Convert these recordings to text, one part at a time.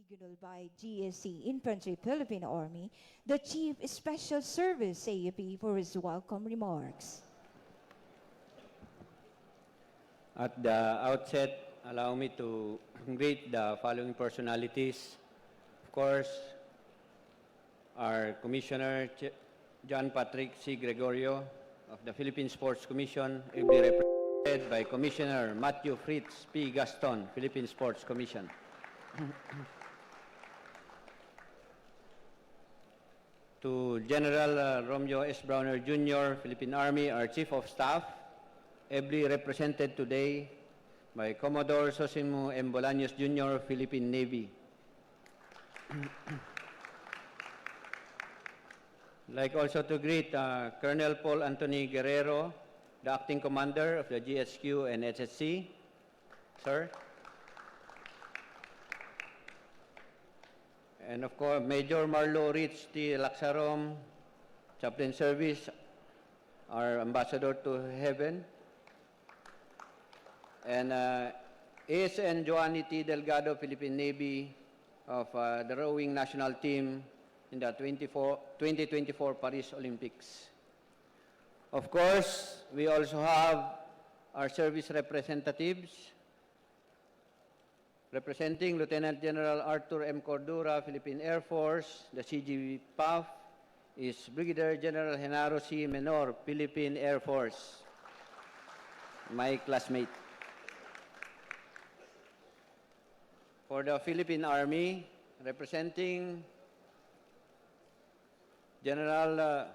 Signal by GSC Infantry Philippine Army, the Chief Special Service AFP for his welcome remarks. At the outset, allow me to greet the following personalities. Of course, our Commissioner John Patrick C. Gregorio of the Philippine Sports Commission, ably represented by Commissioner Matthew Fritz P. Gaston, Philippine Sports Commission. To General Romeo S. Browner Jr., Philippine Army, our Chief of Staff, ably represented today by Commodore Sosimo M. Bolaños Jr., Philippine Navy. I'd like also to greet Colonel Paul Anthony Guerrero, the Acting Commander of the GSQ and HSC. Sir. And of course, Major Marlo Rich T. Laxarom, Chaplain Service, our Ambassador to Heaven. And ASN Joanny T. Delgado, Philippine Navy, of the rowing national team in the 2024 Paris Olympics. Of course, we also have our service representatives. Representing Lieutenant General Arthur M. Cordura, Philippine Air Force, the CGV PAF, is Brigadier General Genaro C. Menor, Philippine Air Force, my classmate. For the Philippine Army, representing General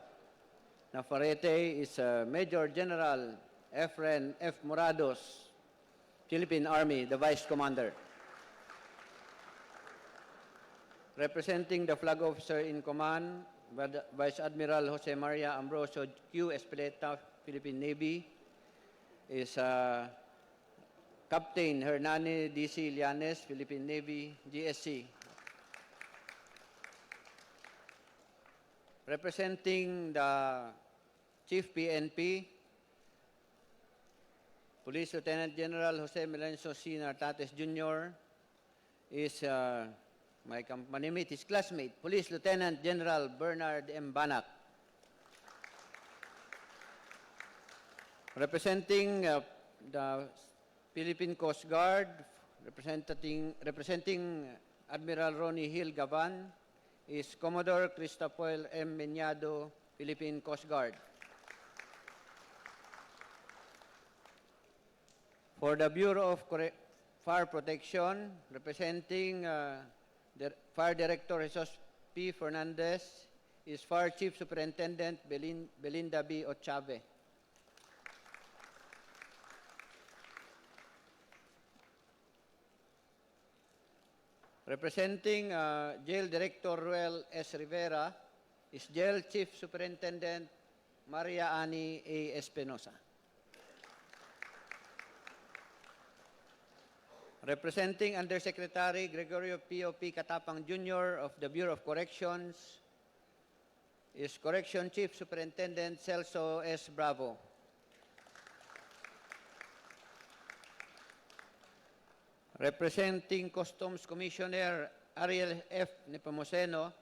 Navarrete is Major General Efren F. Morados, Philippine Army, the Vice Commander. Representing the Flag Officer in Command, Vice Admiral Jose Maria Ambrosio Q. Espeleta, Philippine Navy, is Captain Hernani D.C. Llanes, Philippine Navy, GSC. Representing the Chief PNP, Police Lieutenant General Jose Melencio C. Nartates Jr. is my company mate, his classmate, Police Lieutenant General Bernard M. Banak. Representing the Philippine Coast Guard, representing Admiral Ronnie Hill Gavan, is Commodore Cristofoel M. Meñado, Philippine Coast Guard. For the Bureau of Fire Protection, representing the Fire Director Jesus P. Fernandez, is Fire Chief Superintendent Belinda B. Ochave. Representing Jail Director Ruel S. Rivera is Jail Chief Superintendent Maria Ani A. Espinosa. Representing Undersecretary Gregorio P.O.P. Katapang Jr. of the Bureau of Corrections is Correction Chief Superintendent Celso S. Bravo. Representing Customs Commissioner Ariel F. Nepomuceno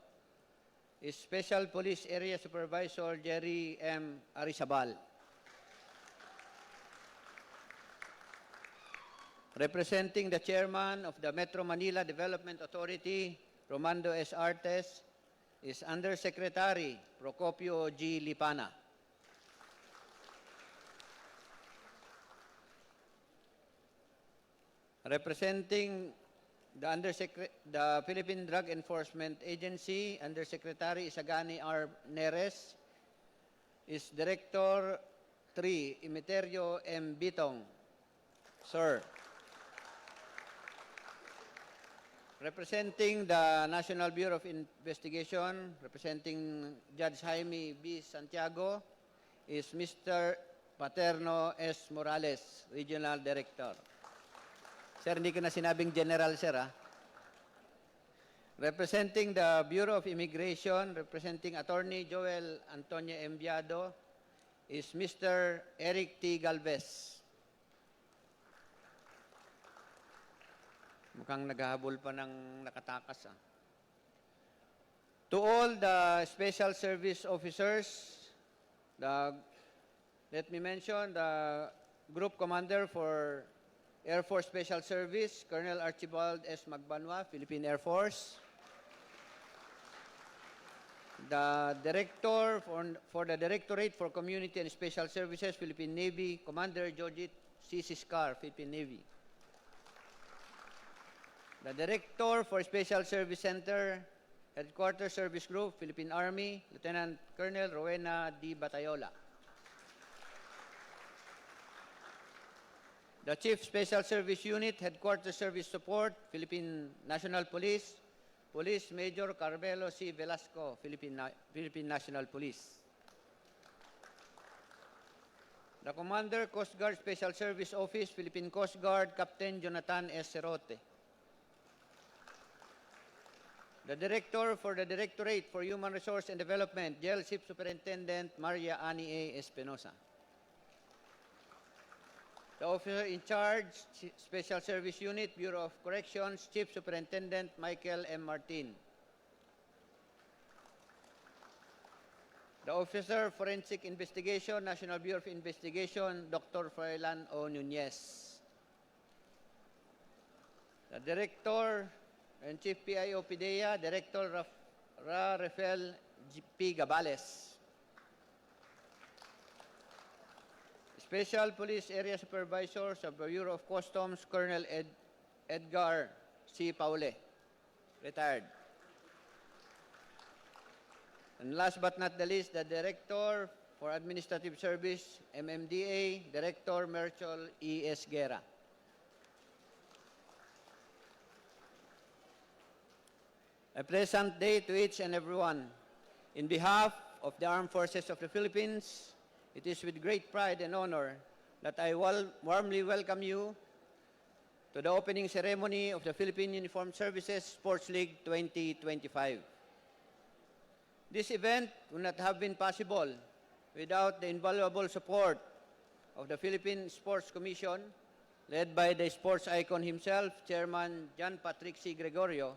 is Special Police Area Supervisor Jerry M. Arizabal. Representing the Chairman of the Metro Manila Development Authority, Romando S. Artes, is Undersecretary Procopio G. Lipana. Representing the Philippine Drug Enforcement Agency, Undersecretary Isagani R. Neres, is Director 3, Imiterio M. Bitong. Sir. Representing the National Bureau of Investigation, representing Judge Jaime B. Santiago, is Mr. Paterno S. Morales, Regional Director. Sir, hindi ko na sinabing general, sir, ha? Representing the Bureau of Immigration, representing Attorney Joel Antonio Enviado, is Mr. Eric T. Galvez. Mukhang naghahabol pa ng nakatakas. To all the special service officers, let me mention the Group Commander for Air Force Special Service, Colonel Archibald S. Magbanwa, Philippine Air Force. The Director for the Directorate for Community and Special Services, Philippine Navy, Commander Jojit C. Siscar, Philippine Navy. The Director for Special Service Center, Headquarters Service Group, Philippine Army, Lieutenant Colonel Rowena D. Batayola. The Chief Special Service Unit, Headquarters Service Support, Philippine National Police, Police Major Carmelo C. Velasco, Philippine National Police. The Commander, Coast Guard Special Service Office, Philippine Coast Guard, Captain Jonathan S. Cerote. The Director for the Directorate for Human Resource and Development, Jail Ship Superintendent Maria Ani A. Espinosa. The Officer in Charge, Special Service Unit, Bureau of Corrections, Chief Superintendent Michael M. Martin. The Officer Forensic Investigation, National Bureau of Investigation, Dr. Froilan O. Nunez. The Director and Chief PIO PIDEA, Director Rafael P. Gabales. Special Police Area Supervisor sa Bureau of Customs, Colonel Edgar C. Paule, retired. And last but not the least, the Director for Administrative Service, MMDA, Director Merchol E. S. Guerra. A pleasant day to each and everyone. In behalf of the Armed Forces of the Philippines, it is with great pride and honor that I warmly welcome you to the opening ceremony of the Philippine Uniformed Services Sports League 2025. This event would not have been possible without the invaluable support of the Philippine Sports Commission, led by the sports icon himself, Chairman John Patrick C. Gregorio.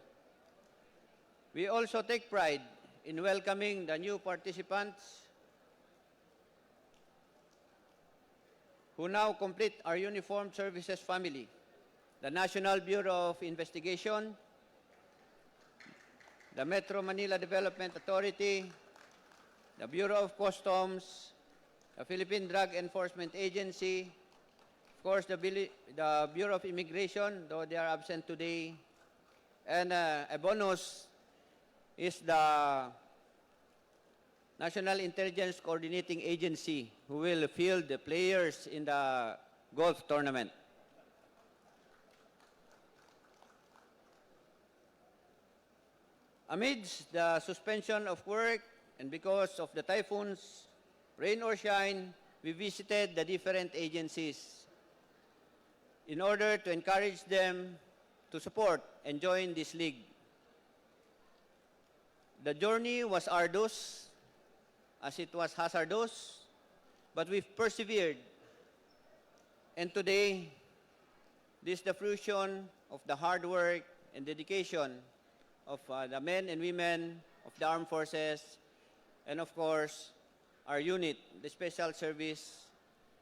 We also take pride in welcoming the new participants who now complete our uniformed services family: the National Bureau of Investigation, the Metro Manila Development Authority, the Bureau of Customs, the Philippine Drug Enforcement Agency, of course the Bureau of Immigration, though they are absent today, and a bonus is the National Intelligence Coordinating Agency, who will field the players in the golf tournament. Amidst the suspension of work and because of the typhoons, rain or shine, we visited the different agencies in order to encourage them to support and join this league. The journey was arduous, as it was hazardous, but we've persevered. And today, this is the fruition of the hard work and dedication of the men and women of the armed forces, and of course, our unit, the Special Service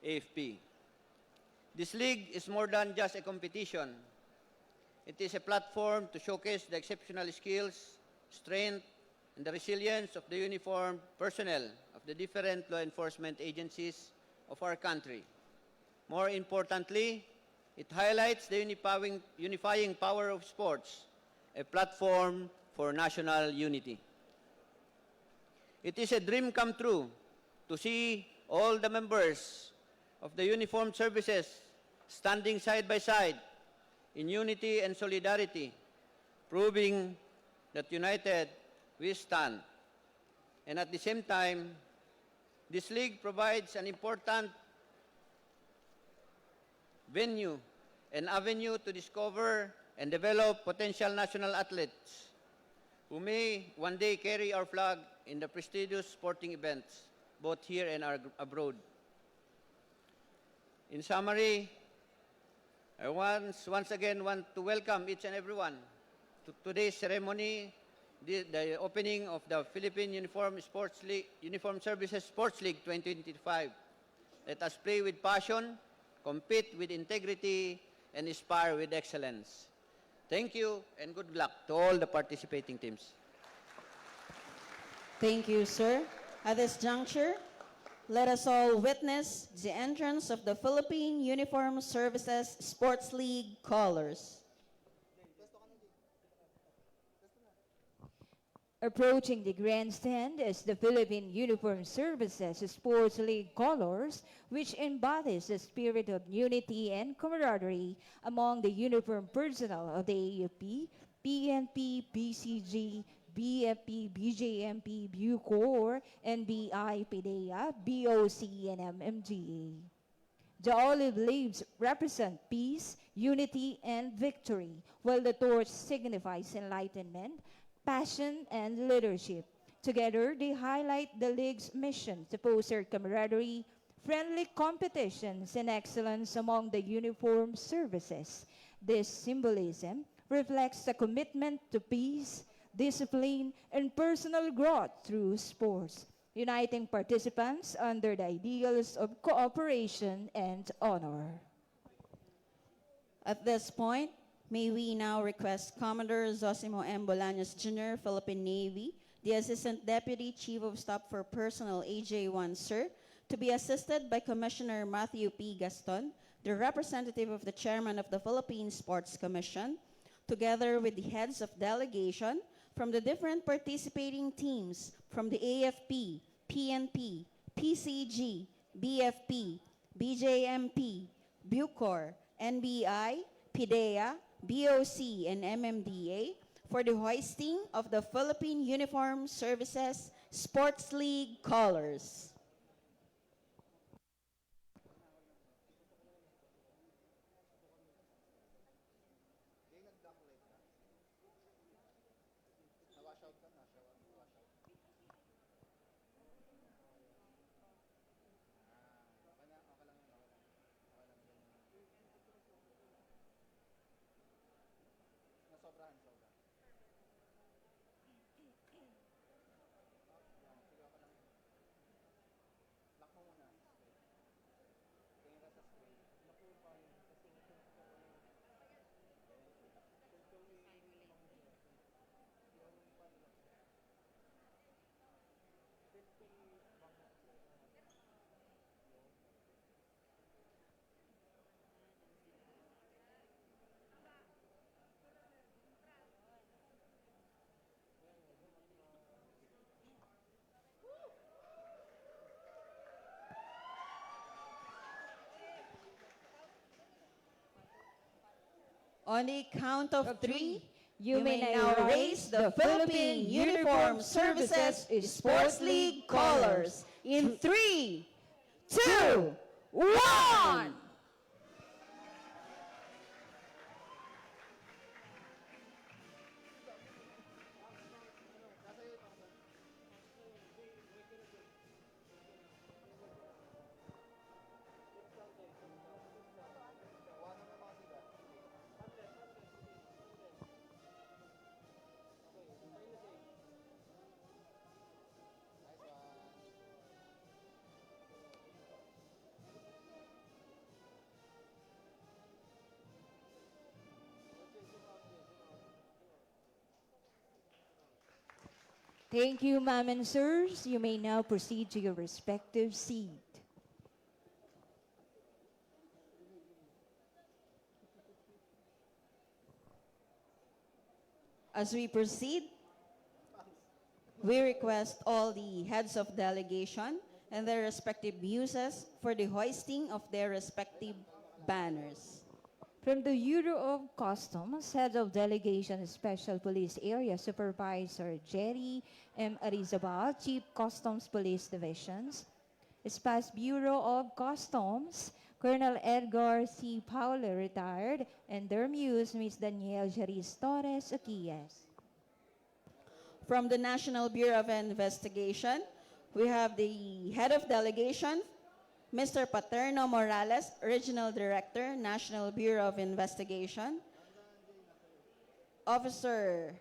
AFP. This league is more than just a competition. It is a platform to showcase the exceptional skills, strength, and the resilience of the uniformed personnel of the different law enforcement agencies of our country. More importantly, it highlights the unifying power of sports, a platform for national unity. It is a dream come true to see all the members of the uniformed services standing side by side in unity and solidarity, proving that united we stand. And at the same time, this league provides an important venue and avenue to discover and develop potential national athletes who may one day carry our flag in the prestigious sporting events, both here and abroad. In summary, I once again want to welcome each and everyone to today's ceremony, the opening of the Philippine Uniform Services Sports League 2025. Let us play with passion, compete with integrity, and inspire with excellence. Thank you and good luck to all the participating teams. Thank you, sir. At this juncture, let us all witness the entrance of the Philippine Uniform Services Sports League colors. Approaching the grandstand is the Philippine Uniform Services Sports League colors, which embodies the spirit of unity and camaraderie among the uniform personnel of the AFP, PNP, BCG, BFP, BJMP, Bucor, NBI, PDEA, BOC, and MMGA. The olive leaves represent peace, unity, and victory, while the torch signifies enlightenment, passion, and leadership. Together, they highlight the League's mission to foster camaraderie, friendly competitions, and excellence among the uniformed services. This symbolism reflects a commitment to peace, discipline, and personal growth through sports, uniting participants under the ideals of cooperation and honor. At this point, may we now request Commodore Zosimo M. Bolaños Jr., Philippine Navy, the Assistant Deputy Chief of Staff for Personnel AJ1, sir, to be assisted by Commissioner Matthew P. Gaston, the representative of the Chairman of the Philippine Sports Commission, together with the heads of delegation from the different participating teams from the AFP, PNP, PCG, BFP, BJMP, Bucor, NBI, PDEA, BOC, and MMDA for the hoisting of the Philippine Uniform Services Sports League colors. On the count of three, you may now raise the Philippine Uniform Services Sports League colors in 3, 2, 1! Thank you, ma'am and sirs. You may now proceed to your respective seat. As we proceed, we request all the heads of delegation and their respective muses for the hoisting of their respective banners. From the Bureau of Customs, Head of Delegation Special Police Area Supervisor Jerry M. Arizabal, Chief Customs Police Divisions. Espace Bureau of Customs, Colonel Edgar C. Paula, retired, and their muse, Ms. Danielle Jaris Torres Aquies. From the National Bureau of Investigation, we have the Head of Delegation Mr. Paterno Morales, Regional Director, National Bureau of Investigation. Officer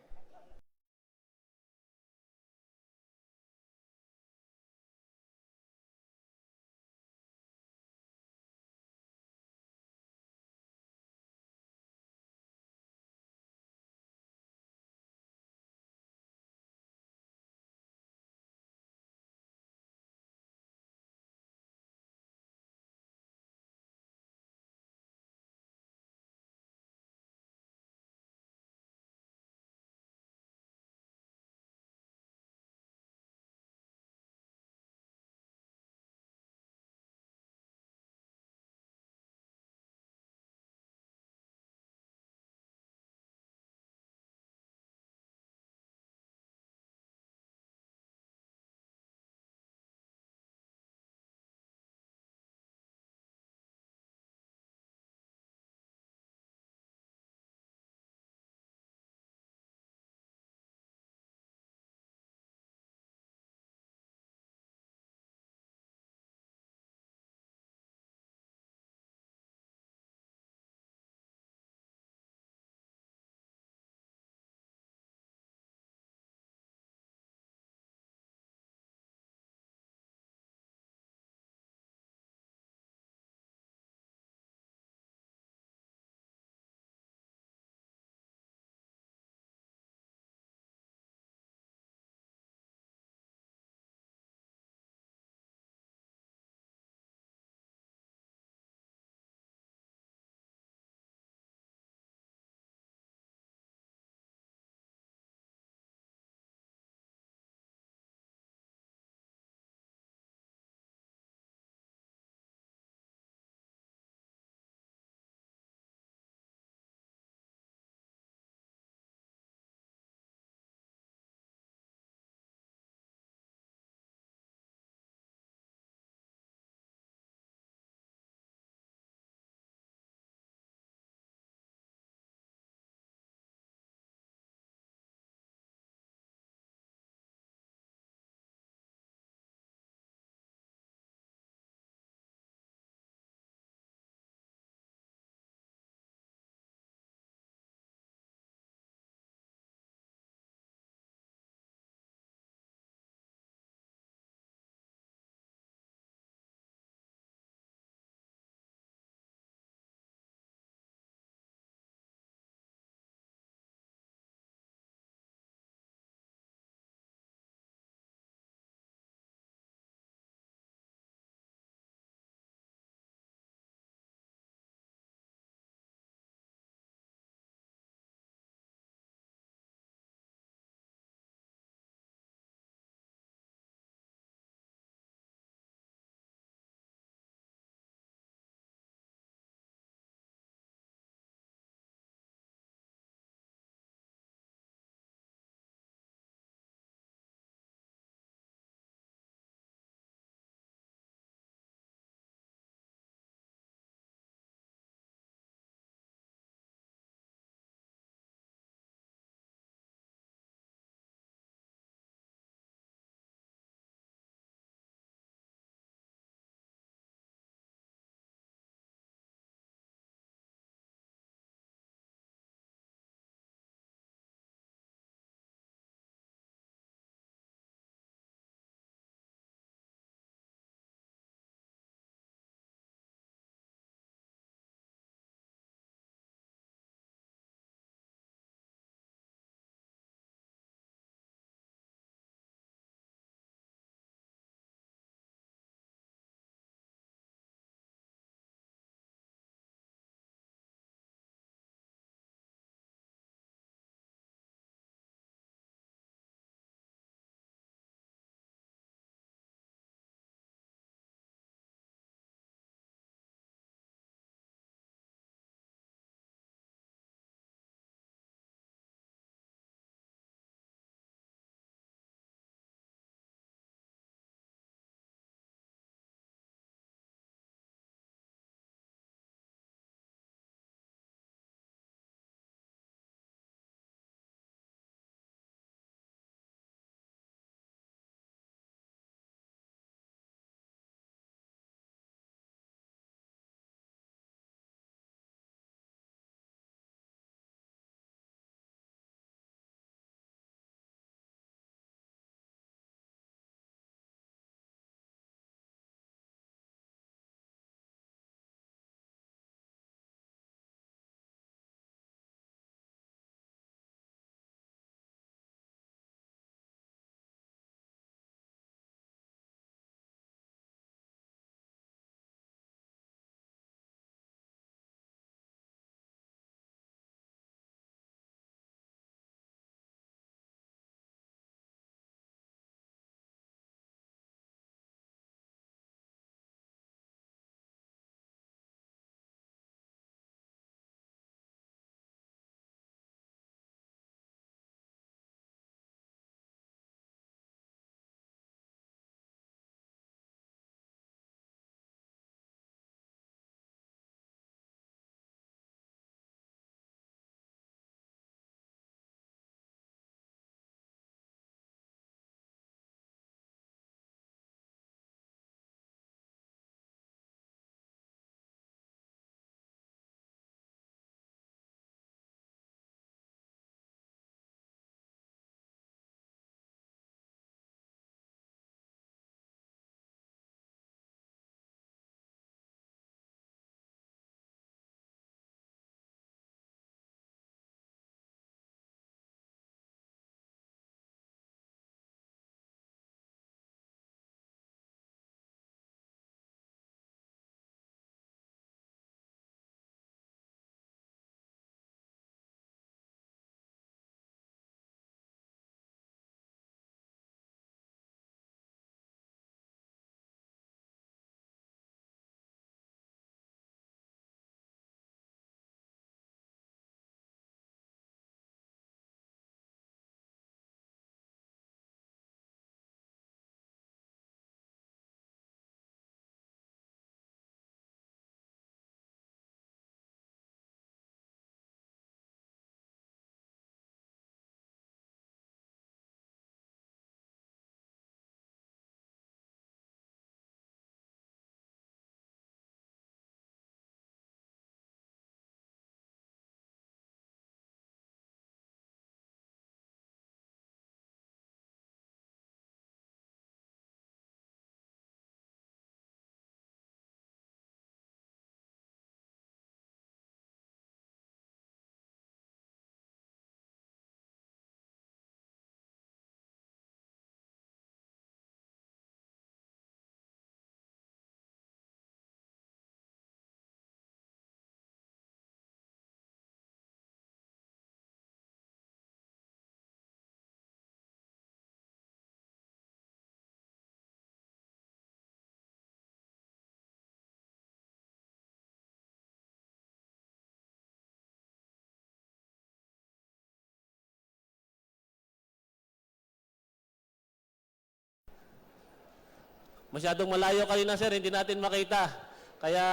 Masyadong malayo kanina, sir, hindi natin makita. Kaya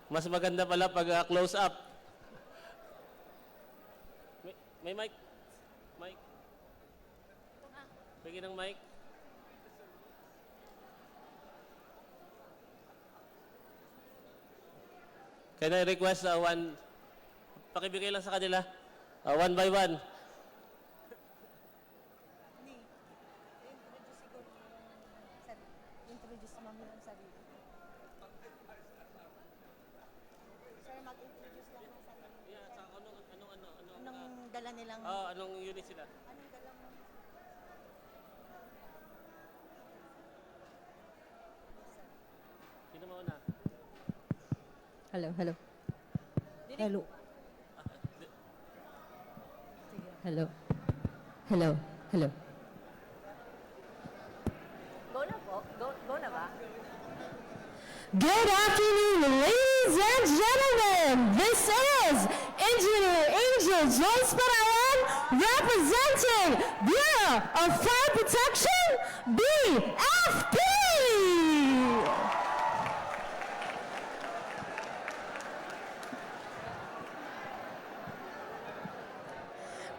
mas maganda pala pag close up. May mic? Mic? Bigyan ng mic. Can I request one, pakibigay lang sa kanila, one by one. Introduce mami ng sarili. Sir, mag-introduce lang ng sarili. Yeah, sa Anong dala nilang... anong unit sila? Anong dala mo? Sino mauna? Hello, hello. Hello. Hello. Hello. Hello. Go na po? Go na ba? Good afternoon, ladies and gentlemen. This is Engineer Angel Joyce Parayan representing Bureau of Fire Protection, BFP.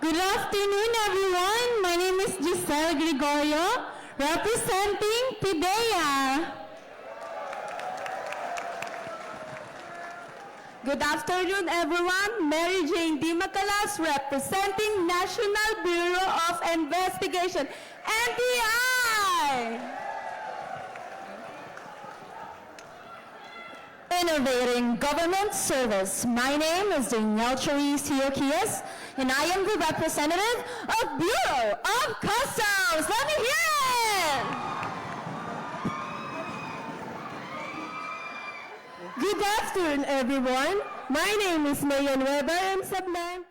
Good afternoon, everyone. My name is Giselle Gregorio, representing PIDEA. Good afternoon, everyone. Mary Jane D. Macalas, representing National Bureau of Investigation, NBI. Innovating Government Service. My name is Danielle Cherise Hiokias, and I am the representative of Bureau of Customs. Let me hear it! Good afternoon, everyone. My name is Mayan Weber M. Sablan.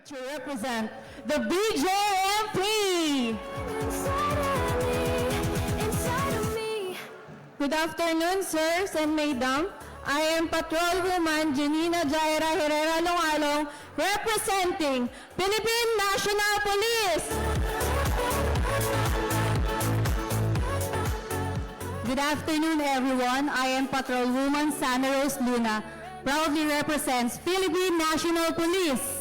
To represent the BJMP. Good afternoon, sirs and madam. I am Patrolwoman Janina Jaira Herrera Longalong, representing Philippine National Police. Good afternoon, everyone. I am Patrolwoman Sana Rose Luna, proudly represents Philippine National Police.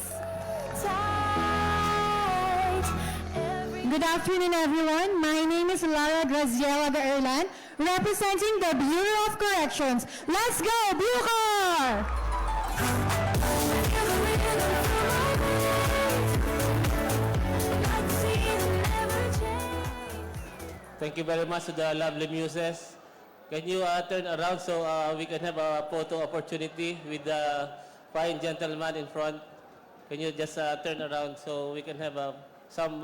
Good afternoon, everyone. My name is Lara Graziela de Erlan, representing the Bureau of Corrections. Let's go, Bucor! Thank you very much to the lovely muses. Can you turn around so we can have a photo opportunity with the fine gentleman in front? Can you just turn around so we can have some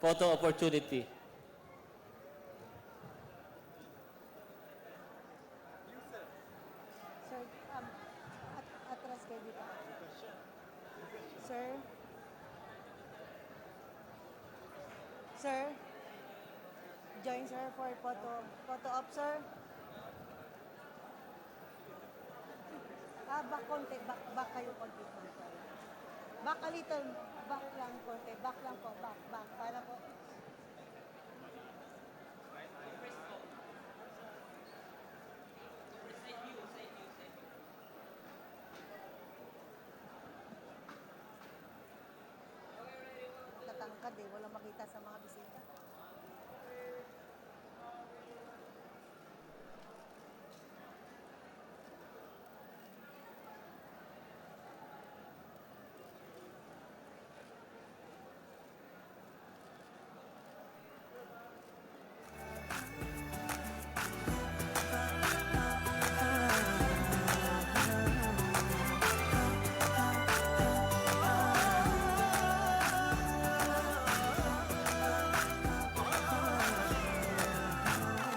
photo opportunity? Sir, atras kayo dito. Sir? Sir? Join, sir, for photo op, sir. Back konti, back kayo konti. Sorry. Back a little, back lang konti, back lang po, back, para po. Tatangkad eh, walang makita sa mga bisita.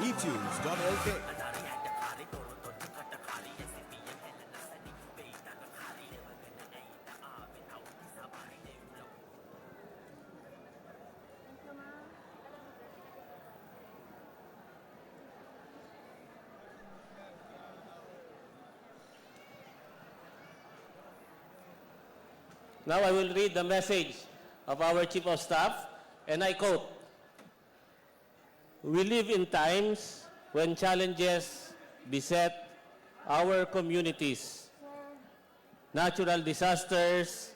etunes.lk. Now I will read the message of our Chief of Staff, and I quote, "We live in times when challenges beset our communities. Natural disasters,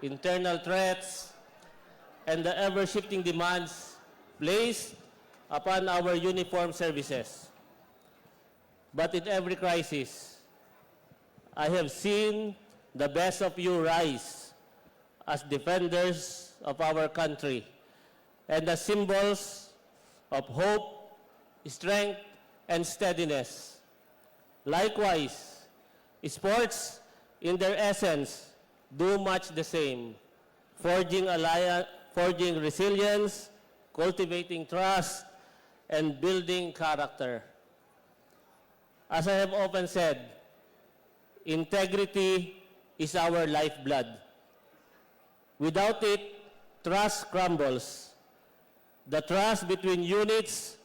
internal threats, and the ever-shifting demands placed upon our uniformed services. But in every crisis, I have seen the best of you rise as defenders of our country and as symbols of hope, strength, and steadiness. Likewise, sports in their essence do much the same, forging resilience, cultivating trust, and building character. As I have often said, integrity is our lifeblood. Without it, trust crumbles. The trust between units,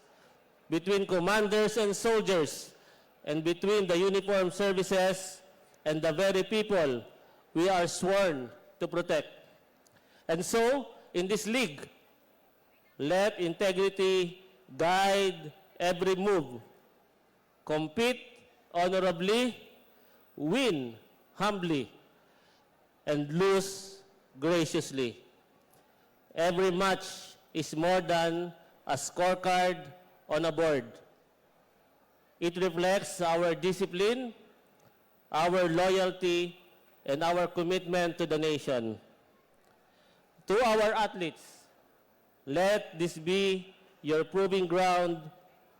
between commanders and soldiers, and between the uniformed services and the very people we are sworn to protect. And so, in this league, let integrity guide every move. Compete honorably, win humbly, and lose graciously. Every match is more than a scorecard on a board. It reflects our discipline, our loyalty, and our commitment to the nation. To our athletes, let this be your proving ground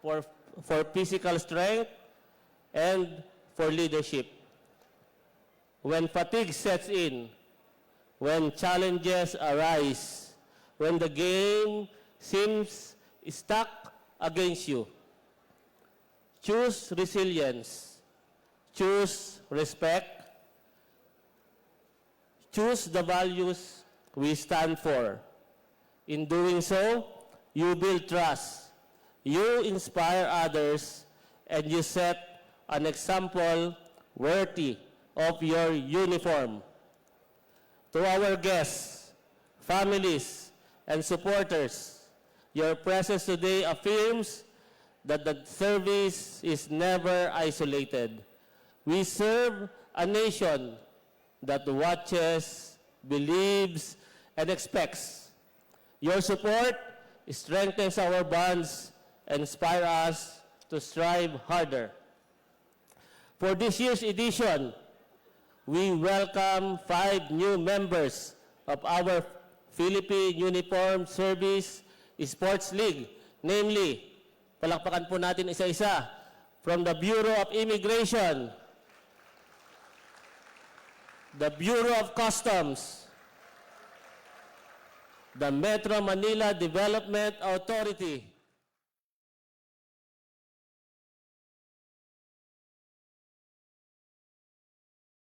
for physical strength and for leadership. When fatigue sets in, when challenges arise, when the game seems stuck against you, choose resilience, choose respect, choose the values we stand for. In doing so, you build trust, you inspire others, and you set an example worthy of your uniform. To our guests, families, and supporters, your presence today affirms that the service is never isolated. We serve a nation that watches, believes, and expects. Your support strengthens our bonds and inspires us to strive harder. For this year's edition, we welcome 5 new members of our Philippine Uniformed Service Sports League. Namely, palakpakan po natin isa-isa, from the Bureau of Immigration, the Bureau of Customs, the Metro Manila Development Authority,